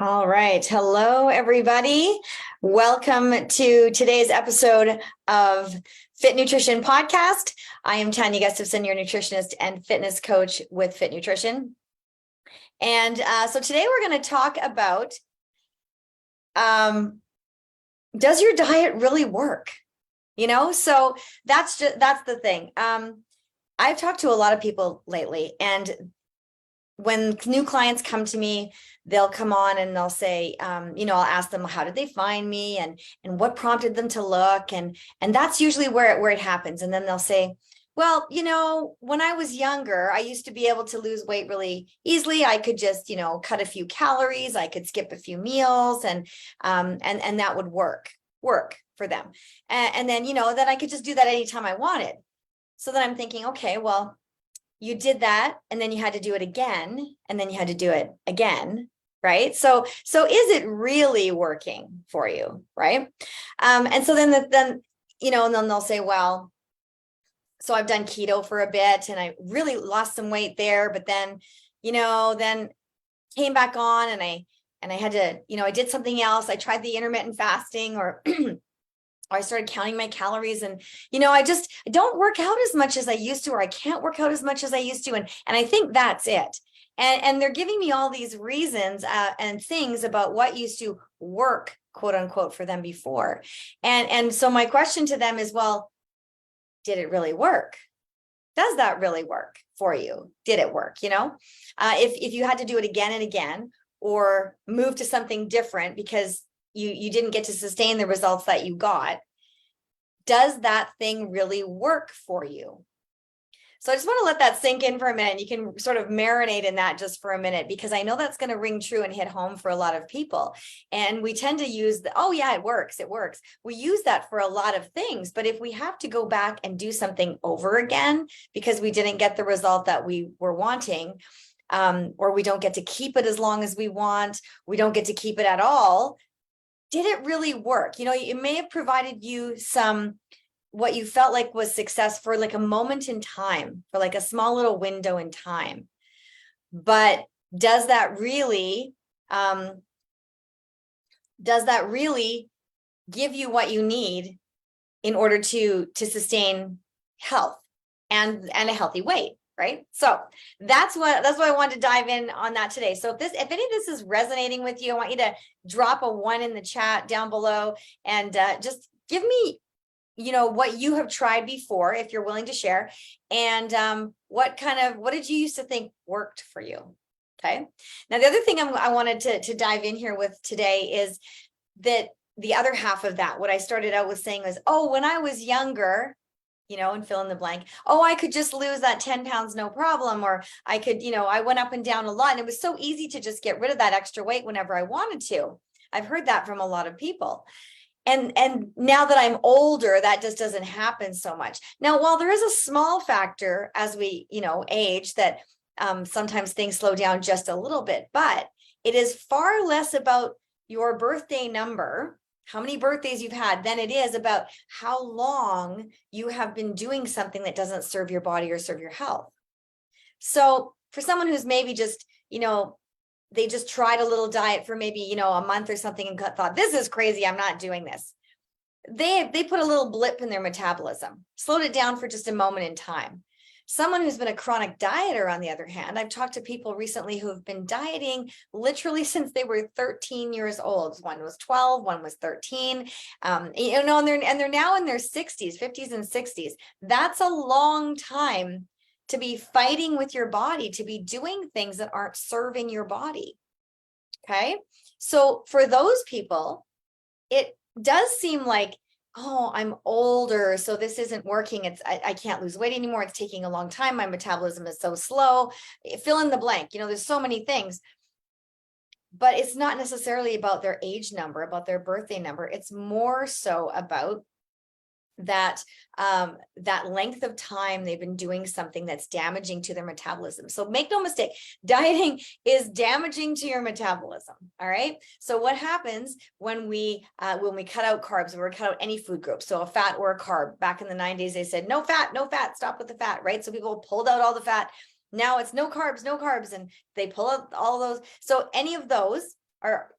All right. Hello, everybody. Welcome to today's episode of Fit Nutrition Podcast. I am Tanya Gustafson, your nutritionist and fitness coach with Fit Nutrition. And so today we're going to talk about does your diet really work? So that's the thing. I've talked to a lot of people lately, and when new clients come to me, they'll come on and they'll say, I'll ask them, how did they find me, and what prompted them to look, and that's usually where it happens. And then they'll say, well, when I was younger, I used to be able to lose weight really easily. I could just, cut a few calories, I could skip a few meals, and that would work for them. And then, then I could just do that anytime I wanted. So then I'm thinking, okay, well, you did that, and then you had to do it again, and then you had to do it again, right? So is it really working for you, right? And so then and then they'll say, well, so I've done keto for a bit, and I really lost some weight there, but then, then came back on, and I had to, I did something else. I tried the intermittent fasting, or I started counting my calories, and, I don't work out as much as I used to, or I can't work out as much as I used to. And I think that's it. And they're giving me all these reasons and things about what used to work, quote unquote, for them before. And so my question to them is, well, did it really work? Does that really work for you? Did it work? If you had to do it again and again, or move to something different because you didn't get to sustain the results that you got, does that thing really work for you? So I just want to let that sink in for a minute. You can sort of marinate in that just for a minute, because I know that's going to ring true and hit home for a lot of people. And we tend to use oh yeah, it works. We use that for a lot of things. But if we have to go back and do something over again because we didn't get the result that we were wanting, or we don't get to keep it as long as we want, we don't get to keep it at all, did it really work? It may have provided you what you felt like was success for like a moment in time, for like a small little window in time. But does that really give you what you need in order to sustain health and a healthy weight? Right. So that's what I wanted to dive in on that today. So if any of this is resonating with you, I want you to drop a 1 in the chat down below, and just give me, what you have tried before, if you're willing to share, and what did you used to think worked for you? Okay. Now, the other thing I wanted to dive in here with today is that the other half of that, what I started out with saying was, oh, when I was younger, and fill in the blank. Oh, I could just lose that 10 pounds, no problem. Or I could, I went up and down a lot, and it was so easy to just get rid of that extra weight whenever I wanted to. I've heard that from a lot of people. And now that I'm older, that just doesn't happen so much. Now, while there is a small factor as we, age, that sometimes things slow down just a little bit, but it is far less about your birthday number, how many birthdays you've had, than it is about how long you have been doing something that doesn't serve your body or serve your health. So for someone who's maybe just, they just tried a little diet for maybe, a month or something and thought, this is crazy, I'm not doing this. They put a little blip in their metabolism, slowed it down for just a moment in time. Someone who's been a chronic dieter, on the other hand, I've talked to people recently who have been dieting literally since they were 13 years old. One was 12, one was 13, and they're now in their 60s, 50s and 60s. That's a long time to be fighting with your body, to be doing things that aren't serving your body. Okay. So for those people, it does seem like, oh, I'm older, so this isn't working. I can't lose weight anymore. It's taking a long time. My metabolism is so slow. Fill in the blank. There's so many things. But it's not necessarily about their age number, about their birthday number. It's more so about that length of time they've been doing something that's damaging to their metabolism. So make no mistake, dieting is damaging to your metabolism. All right. So what happens when we cut out carbs, or cut out any food group, so a fat or a carb? Back in the 90s, they said no fat, stop with the fat, right? So people pulled out all the fat. Now it's no carbs, and they pull out all those. So any of those are,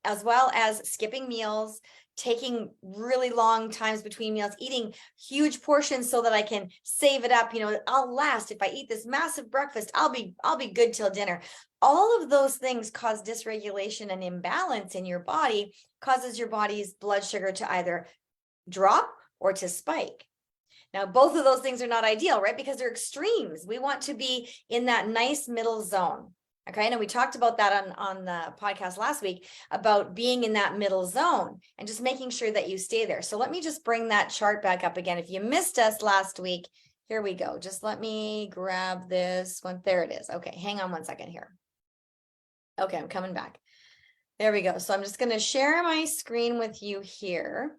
as well as skipping meals, taking really long times between meals, eating huge portions so that I can save it up. I'll last. If I eat this massive breakfast, I'll be good till dinner. All of those things cause dysregulation and imbalance in your body, causes your body's blood sugar to either drop or to spike. Now, both of those things are not ideal, right? Because they're extremes. We want to be in that nice middle zone. Okay. And we talked about that on the podcast last week about being in that middle zone and just making sure that you stay there. So let me just bring that chart back up again. If you missed us last week, here we go. Just let me grab this one. There it is. Okay. Hang on one second here. Okay. I'm coming back. There we go. So I'm just going to share my screen with you here,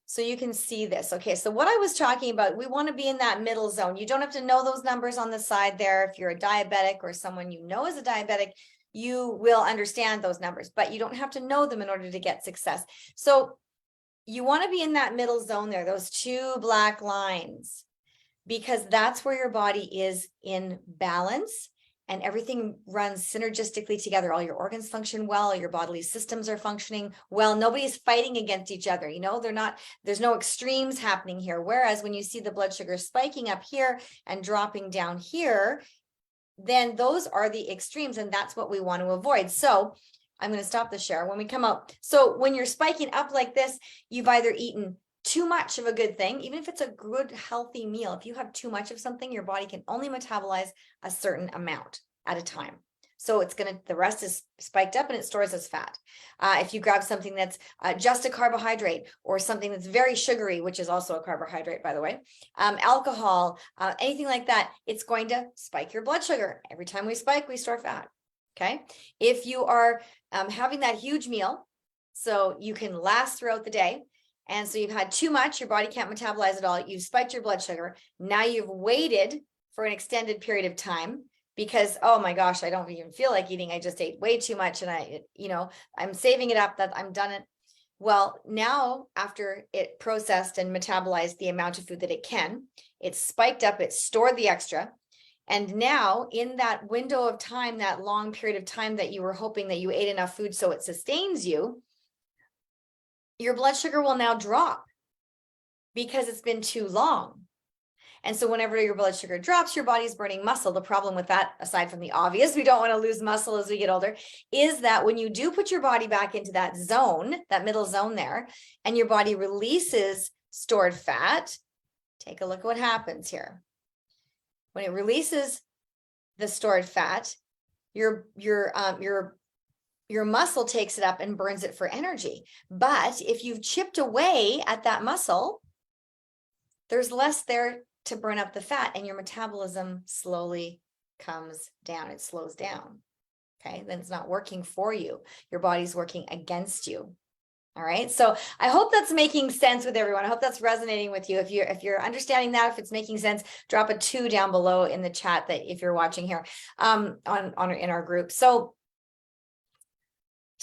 so you can see this. Okay, so what I was talking about, we want to be in that middle zone. You don't have to know those numbers on the side there. If you're a diabetic or someone you know is a diabetic, you will understand those numbers, but you don't have to know them in order to get success. So you want to be in that middle zone there, those two black lines, because that's where your body is in balance and everything runs synergistically together. All your organs function well, your bodily systems are functioning well. Nobody's fighting against each other. There's no extremes happening here. Whereas when you see the blood sugar spiking up here and dropping down here, then those are the extremes, and that's what we want to avoid. So I'm going to stop the share when we come out. So when you're spiking up like this, you've either eaten too much of a good thing, even if it's a good, healthy meal. If you have too much of something, your body can only metabolize a certain amount at a time. So the rest is spiked up and it stores as fat. If you grab something that's just a carbohydrate, or something that's very sugary, which is also a carbohydrate, by the way, alcohol, anything like that, it's going to spike your blood sugar. Every time we spike, we store fat. Okay. If you are having that huge meal, so you can last throughout the day, and so you've had too much, your body can't metabolize it all, you've spiked your blood sugar. Now you've waited for an extended period of time because, oh my gosh, I don't even feel like eating. I just ate way too much and I'm saving it up, that I'm done it. Well, now after it processed and metabolized the amount of food that it can, it's spiked up, it's stored the extra. And now in that window of time, that long period of time that you were hoping that you ate enough food so it sustains you, your blood sugar will now drop because it's been too long. And so whenever your blood sugar drops, your body's burning muscle. The problem with that, aside from the obvious, we don't want to lose muscle as we get older, is that when you do put your body back into that zone, that middle zone there, and your body releases stored fat, take a look at what happens here. When it releases the stored fat, your muscle takes it up and burns it for energy. But if you've chipped away at that muscle, there's less there to burn up the fat, and your metabolism slowly comes down. It slows down. Okay. Then it's not working for you. Your body's working against you. All right. So I hope that's making sense with everyone. I hope that's resonating with you. If you're understanding that, if it's making sense, drop a 2 down below in the chat that if you're watching here in our group. So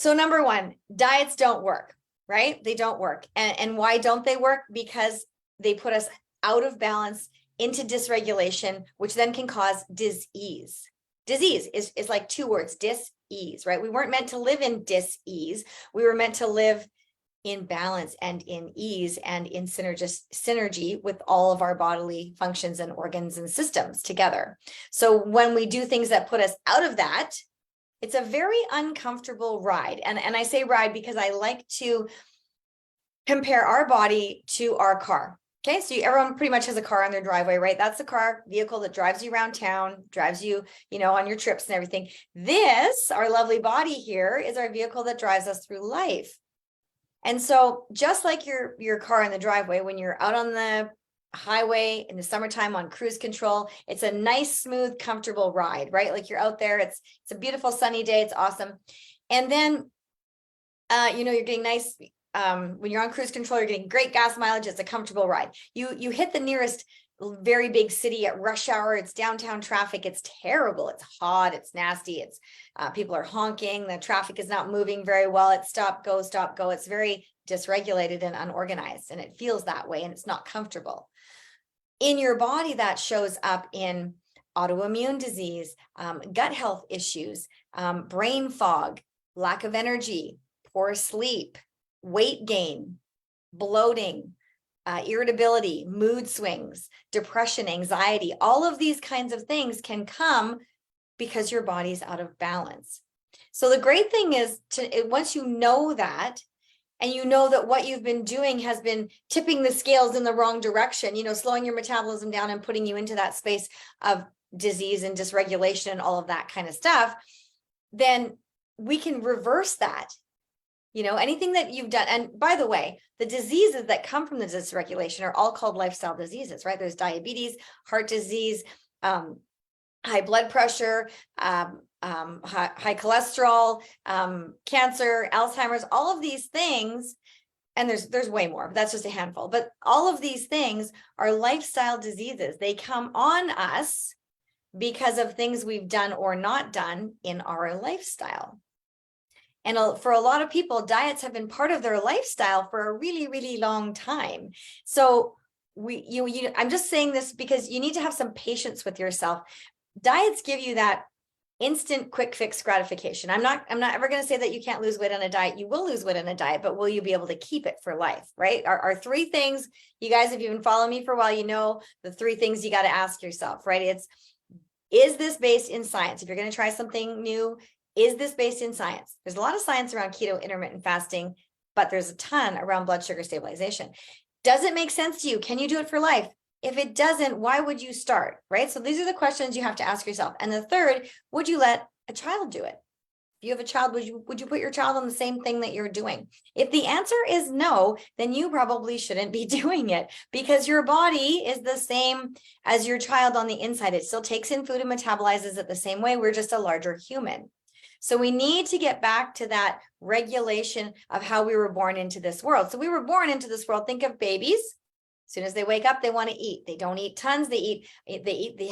number one, diets don't work, right? They don't work. And why don't they work? Because they put us out of balance into dysregulation, which then can cause disease. Disease is like 2 words, dis-ease, right? We weren't meant to live in dis-ease. We were meant to live in balance and in ease and in synergy with all of our bodily functions and organs and systems together. So when we do things that put us out of that, it's a very uncomfortable ride. And I say ride because I like to compare our body to our car. Okay, so everyone pretty much has a car on their driveway, right? That's the vehicle that drives you around town, drives you, on your trips and everything. This, our lovely body here, is our vehicle that drives us through life. And so just like your car in the driveway, when you're out on the highway in the summertime on cruise control, it's a nice, smooth, comfortable ride, right? Like you're out there, it's a beautiful sunny day, it's awesome. And then, you're getting nice, when you're on cruise control, you're getting great gas mileage. It's a comfortable ride. You hit the nearest very big city at rush hour. It's downtown traffic. It's terrible. It's hot. It's nasty. It's people are honking. The traffic is not moving very well. It's stop, go, stop, go. It's very dysregulated and unorganized, and it feels that way, and it's not comfortable. In your body, that shows up in autoimmune disease, gut health issues, brain fog, lack of energy, poor sleep, weight gain, bloating, irritability, mood swings, depression, anxiety, all of these kinds of things can come because your body's out of balance. So the great thing is once you know that, and you know that what you've been doing has been tipping the scales in the wrong direction, slowing your metabolism down and putting you into that space of disease and dysregulation and all of that kind of stuff, then we can reverse that. Anything that you've done. And by the way, the diseases that come from the dysregulation are all called lifestyle diseases, right? There's diabetes, heart disease, high blood pressure, high cholesterol, cancer, Alzheimer's, all of these things. And there's way more, but that's just a handful. But all of these things are lifestyle diseases. They come on us because of things we've done or not done in our lifestyle. And for a lot of people, diets have been part of their lifestyle for a really, really long time. So I'm just saying this because you need to have some patience with yourself. Diets give you that instant quick fix gratification. I'm not ever going to say that you can't lose weight on a diet. You will lose weight on a diet, but will you be able to keep it for life, right? Our three things, you guys, if you've been following me for a while, you know the three things you got to ask yourself, right? Is this based in science? If you're going to try something new, is this based in science? There's a lot of science around keto intermittent fasting, but there's a ton around blood sugar stabilization. Does it make sense to you? Can you do it for life? If it doesn't, why would you start, right? So these are the questions you have to ask yourself. And the third, would you let a child do it? If you have a child, would you put your child on the same thing that you're doing? If the answer is no, then you probably shouldn't be doing it, because your body is the same as your child on the inside. It still takes in food and metabolizes it the same way. We're just a larger human. So we need to get back to that regulation of how we were born into this world. So we were born into this world. Think of babies. As soon as they wake up, they want to eat. They don't eat tons. They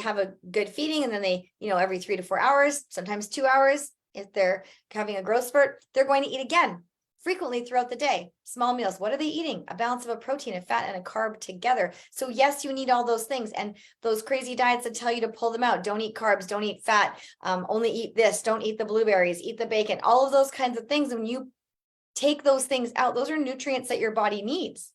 have a good feeding. And then they, every 3 to 4 hours, sometimes 2 hours, if they're having a growth spurt, they're going to eat again frequently throughout the day. Small meals. What are they eating? A balance of a protein, a fat, and a carb together. So yes, you need all those things. And those crazy diets that tell you to pull them out. Don't eat carbs, don't eat fat, only eat this, don't eat the blueberries, eat the bacon, all of those kinds of things. When you take those things out, those are nutrients that your body needs.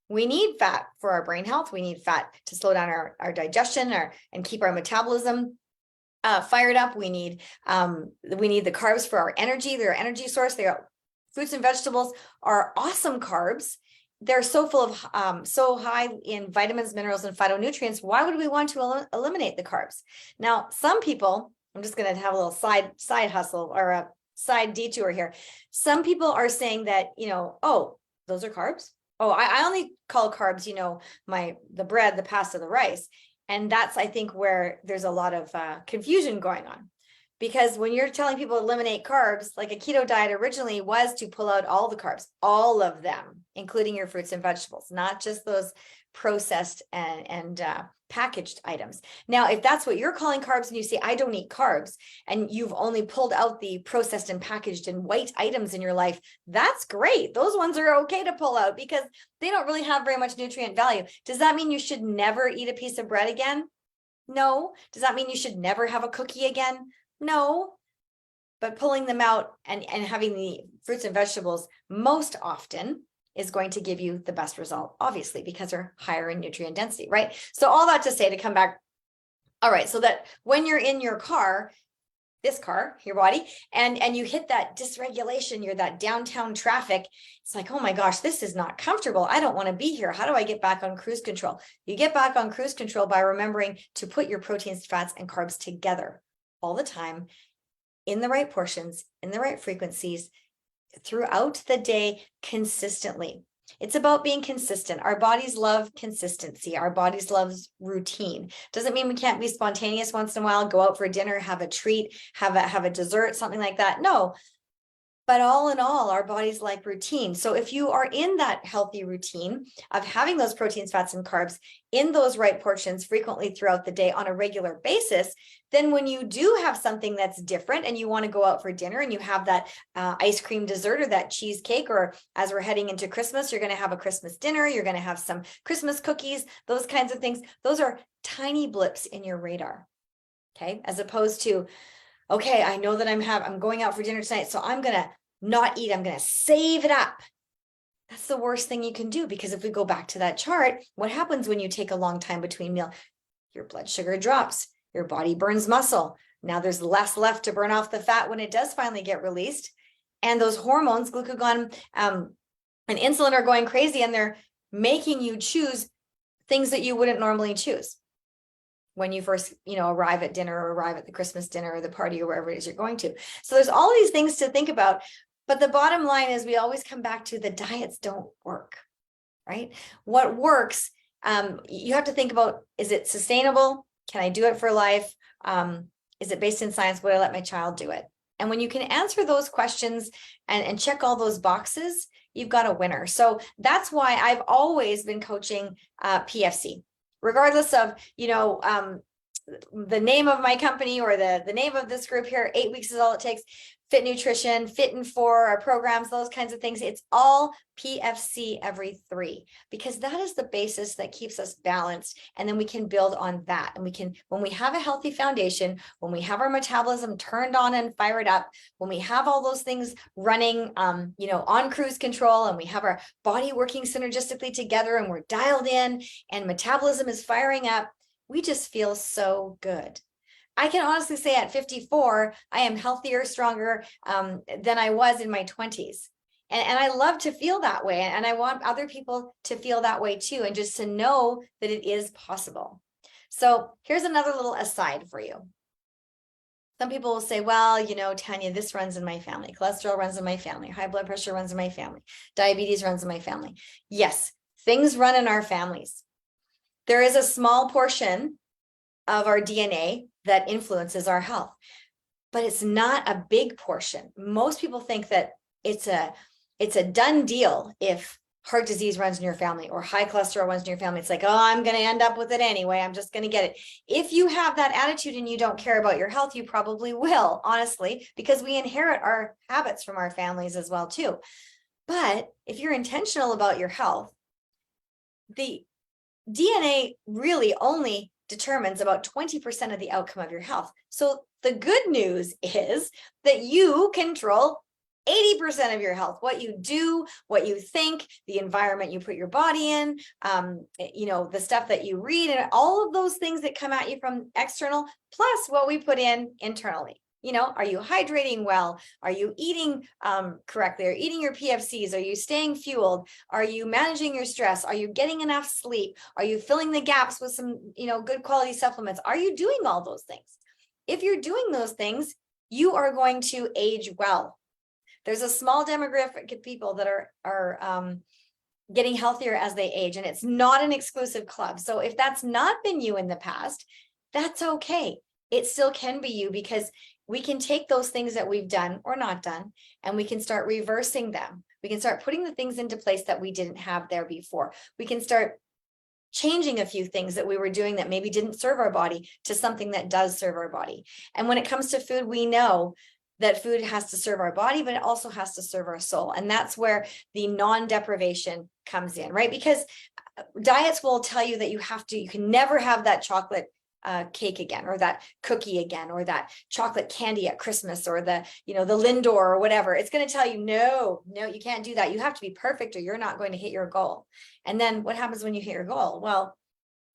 We need fat for our brain health. We need fat to slow down our digestion and keep our metabolism fired up. We need the carbs for our energy. They're our energy source. Fruits and vegetables are awesome carbs. They're so full of so high in vitamins, minerals, and phytonutrients. Why would we want to eliminate the carbs? Now, some people, I'm just going to have a little side hustle or a side detour here. Some people are saying that, oh, those are carbs. Oh, I only call carbs, the bread, the pasta, the rice. And that's, I think, where there's a lot of confusion going on. Because when you're telling people to eliminate carbs, like a keto diet originally was to pull out all the carbs, all of them, including your fruits and vegetables, not just those processed and packaged items. Now, if that's what you're calling carbs and you say, I don't eat carbs, and you've only pulled out the processed and packaged and white items in your life, that's great. Those ones are okay to pull out because they don't really have very much nutrient value. Does that mean you should never eat a piece of bread again? No. Does that mean you should never have a cookie again? No. But pulling them out and having the fruits and vegetables most often is going to give you the best result, obviously, because they're higher in nutrient density, right? So all that to say, to come back, all right, so that when you're in your car, this car, your body, and you hit that dysregulation, you're that downtown traffic, it's like, oh my gosh, this is not comfortable. I don't want to be here. How do I get back on cruise control? You get back on cruise control by remembering to put your proteins, fats, and carbs together all the time, in the right portions, in the right frequencies, throughout the day, consistently. It's about being consistent. Our bodies love consistency. Our bodies love routine. Doesn't mean we can't be spontaneous once in a while, go out for dinner, have a treat, have a dessert, something like that. No. But all in all, our bodies like routine. So if you are in that healthy routine of having those proteins, fats, and carbs in those right portions frequently throughout the day on a regular basis, then when you do have something that's different and you want to go out for dinner and you have that ice cream dessert or that cheesecake, or as we're heading into Christmas, you're going to have a Christmas dinner, you're going to have some Christmas cookies, those kinds of things. Those are tiny blips in your radar, okay? As opposed to, okay, I know that I'm going out for dinner tonight, so I'm gonna not eat, I'm gonna save it up. That's the worst thing you can do, because if we go back to that chart, what happens when you take a long time between meal? Your blood sugar drops, your body burns muscle. Now there's less left to burn off the fat when it does finally get released. And those hormones, glucagon, and insulin are going crazy, and they're making you choose things that you wouldn't normally choose when you first, arrive at dinner or arrive at the Christmas dinner or the party or wherever it is you're going to. So there's all these things to think about. But the bottom line is, we always come back to the diets don't work, right? What works, you have to think about, is it sustainable? Can I do it for life? Is it based in science? Would I let my child do it? And when you can answer those questions and check all those boxes, you've got a winner. So that's why I've always been coaching PFC, regardless of, the name of my company or the name of this group here. 8 weeks is all it takes. Fit Nutrition, Fit in 4, our programs, those kinds of things. It's all PFC every 3, because that is the basis that keeps us balanced. And then we can build on that. And when we have a healthy foundation, when we have our metabolism turned on and fired up, when we have all those things running, on cruise control, and we have our body working synergistically together, and we're dialed in and metabolism is firing up, we just feel so good. I can honestly say at 54, I am healthier, stronger than I was in my 20s. And I love to feel that way. And I want other people to feel that way too, and just to know that it is possible. So here's another little aside for you. Some people will say, well, Tanya, this runs in my family. Cholesterol runs in my family. High blood pressure runs in my family. Diabetes runs in my family. Yes, things run in our families. There is a small portion of our DNA that influences our health, but it's not a big portion. Most people think that it's a done deal if heart disease runs in your family or high cholesterol runs in your family. It's like, oh, I'm going to end up with it anyway. I'm just going to get it. If you have that attitude and you don't care about your health, you probably will, honestly, because we inherit our habits from our families as well too. But if you're intentional about your health, the DNA really only determines about 20% of the outcome of your health. So the good news is that you control 80% of your health. What you do, what you think, the environment you put your body in, the stuff that you read, and all of those things that come at you from external, plus what we put in internally. Are you hydrating well? Are you eating correctly? Are you eating your PFCs? Are you staying fueled? Are you managing your stress? Are you getting enough sleep? Are you filling the gaps with some, good quality supplements? Are you doing all those things? If you're doing those things, you are going to age well. There's a small demographic of people that are getting healthier as they age, and it's not an exclusive club. So if that's not been you in the past, that's okay. It still can be you, because we can take those things that we've done or not done, and we can start reversing them. We can start putting the things into place that we didn't have there before. We can start changing a few things that we were doing that maybe didn't serve our body to something that does serve our body. And when it comes to food, we know that food has to serve our body, but it also has to serve our soul. And that's where the non-deprivation comes in, right? Because diets will tell you that you can never have that chocolate cake again, or that cookie again, or that chocolate candy at Christmas, or the Lindor or whatever. It's going to tell you, no, you can't do that. You have to be perfect or you're not going to hit your goal. And then what happens when you hit your goal? Well,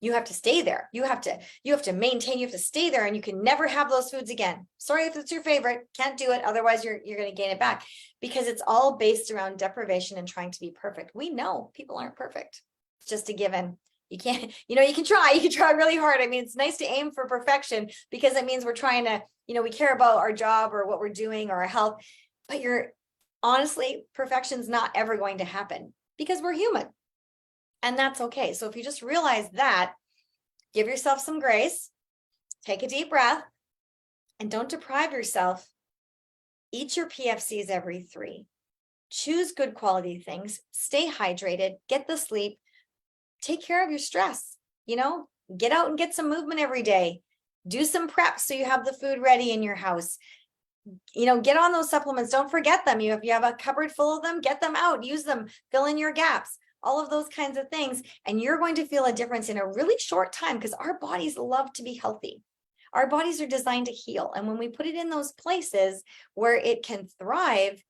you have to stay there. You have to maintain, you have to stay there, and you can never have those foods again. Sorry if it's your favorite, can't do it. Otherwise you're going to gain it back, because it's all based around deprivation and trying to be perfect. We know people aren't perfect. It's just a given. You can't, you can try really hard. I mean, it's nice to aim for perfection, because it means we're trying to, we care about our job or what we're doing or our health, but honestly, perfection's not ever going to happen, because we're human, and that's okay. So if you just realize that, give yourself some grace, take a deep breath, and don't deprive yourself. Eat your PFCs every 3. Choose good quality things, stay hydrated, get the sleep, take care of your stress, get out and get some movement every day, do some prep so you have the food ready in your house, get on those supplements. Don't forget them. If you have a cupboard full of them, get them out, use them, fill in your gaps, all of those kinds of things. And you're going to feel a difference in a really short time, because our bodies love to be healthy. Our bodies are designed to heal. And when we put it in those places where it can thrive,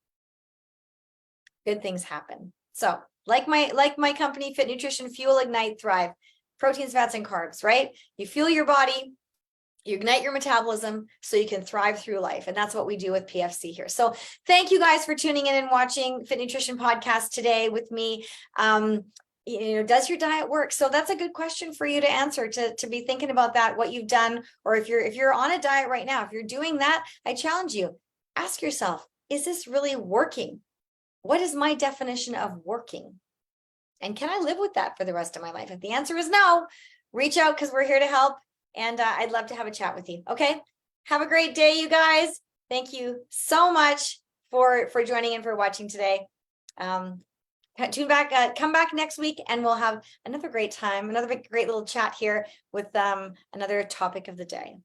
good things happen. So like my company, Fit Nutrition, Fuel, Ignite, Thrive, proteins, fats, and carbs, right? You fuel your body, you ignite your metabolism so you can thrive through life. And that's what we do with PFC here. So thank you guys for tuning in and watching Fit Nutrition Podcast today with me. Does your diet work? So that's a good question for you to answer, to be thinking about that, what you've done, or if you're on a diet right now, if you're doing that, I challenge you, ask yourself, is this really working? What is my definition of working? And can I live with that for the rest of my life? If the answer is no, reach out, because we're here to help. And I'd love to have a chat with you. Okay. Have a great day, you guys. Thank you so much for joining in, for watching today. Tune back, come back next week, and we'll have another great time, another great little chat here with another topic of the day.